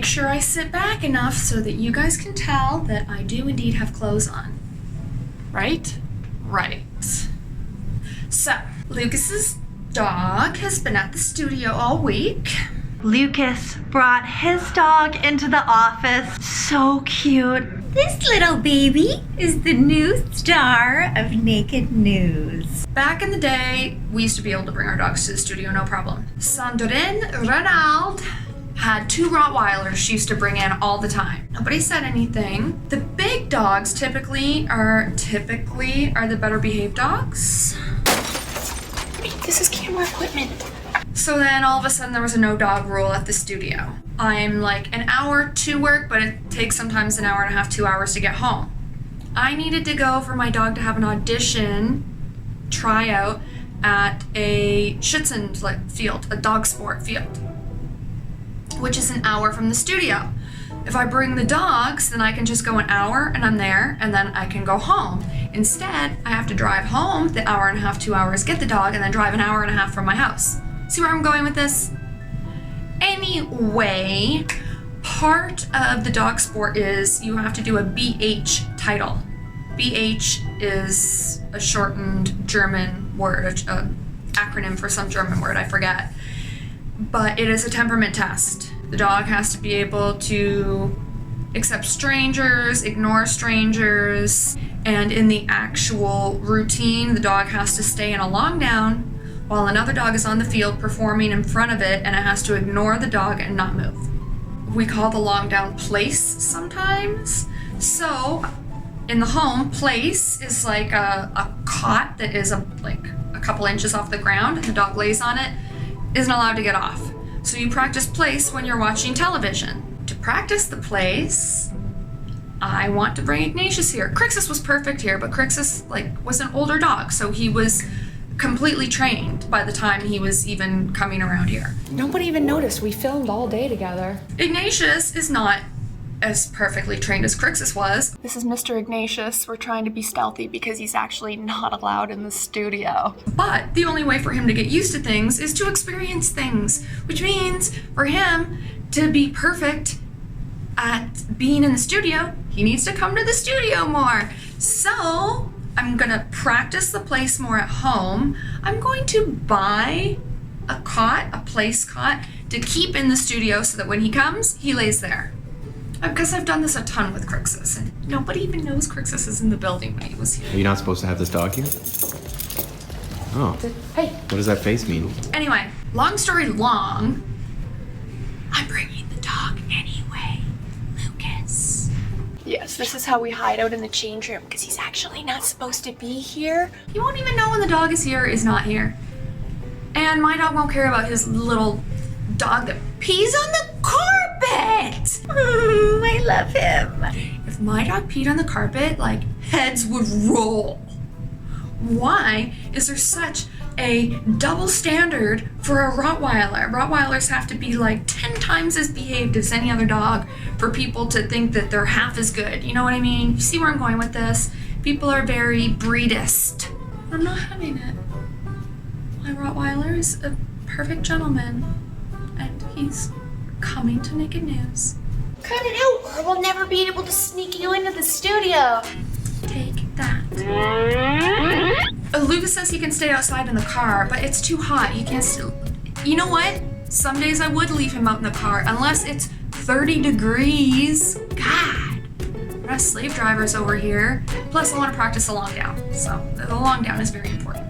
sure I sit back enough so that you guys can tell that I do indeed have clothes on. Right? Right. So, Lucas's dog has been at the studio all week. Lucas brought his dog into the office. So cute. This little baby is the new star of Naked News. Back in the day, we used to be able to bring our dogs to the studio, no problem. Sandrine Ronald had 2 Rottweilers she used to bring in all the time. Nobody said anything. The big dogs typically are the better behaved dogs. This is camera equipment. So then all of a sudden there was a no dog rule at the studio. I'm like an hour to work, but it takes sometimes an hour and a half, 2 hours to get home. I needed to go for my dog to have an audition tryout at a Schützen field, a dog sport field, which is an hour from the studio. If I bring the dogs, then I can just go an hour and I'm there, and then I can go home. Instead, I have to drive home the hour and a half, 2 hours, get the dog, and then drive an hour and a half from my house. See where I'm going with this? Anyway, part of the dog sport is you have to do a BH title. BH is a shortened German word, an acronym for some German word, I forget. But it is a temperament test. The dog has to be able to accept strangers, ignore strangers, and in the actual routine, the dog has to stay in a long down while another dog is on the field performing in front of it, and it has to ignore the dog and not move. We call the long down place sometimes. So in the home, place is like a cot that is like a couple inches off the ground and the dog lays on it, isn't allowed to get off. So you practice place when you're watching television. To practice the place, I want to bring Ignatius here. Crixus was perfect here, but Crixus was an older dog, so he was completely trained by the time he was even coming around here. Nobody even noticed. We filmed all day together. Ignatius is not as perfectly trained as Crixus was. This is Mr. Ignatius. We're trying to be stealthy because he's actually not allowed in the studio. But the only way for him to get used to things is to experience things, which means for him to be perfect at being in the studio, he needs to come to the studio more. So I'm gonna practice the place more at home. I'm going to buy a cot, a place cot, to keep in the studio so that when he comes, he lays there. Because I've done this a ton with Crixus, and nobody even knows Crixus is in the building when he was here. Are you not supposed to have this dog here? Oh. Hey. What does that face mean? Anyway, long story long, I'm bringing the dog anyway, Lucas. Yes, this is how we hide out in the change room because he's actually not supposed to be here. He won't even know when the dog is here or is not here. And my dog won't care about his little dog that pees on the carpet. I love him. If my dog peed on the carpet, heads would roll. Why is there such a double standard for a Rottweiler? Rottweilers have to be 10 times as behaved as any other dog for people to think that they're half as good. You know what I mean? You see where I'm going with this? People are very breedist. I'm not having it. My Rottweiler is a perfect gentleman, and he's coming to Naked News. Cut it out or we'll never be able to sneak you into the studio. Take that. Lucas says he can stay outside in the car, but it's too hot. He can't still. You know what? Some days I would leave him out in the car, unless it's 30 degrees. God. We're not slave drivers over here. Plus, I want to practice the long down. So, the long down is very important.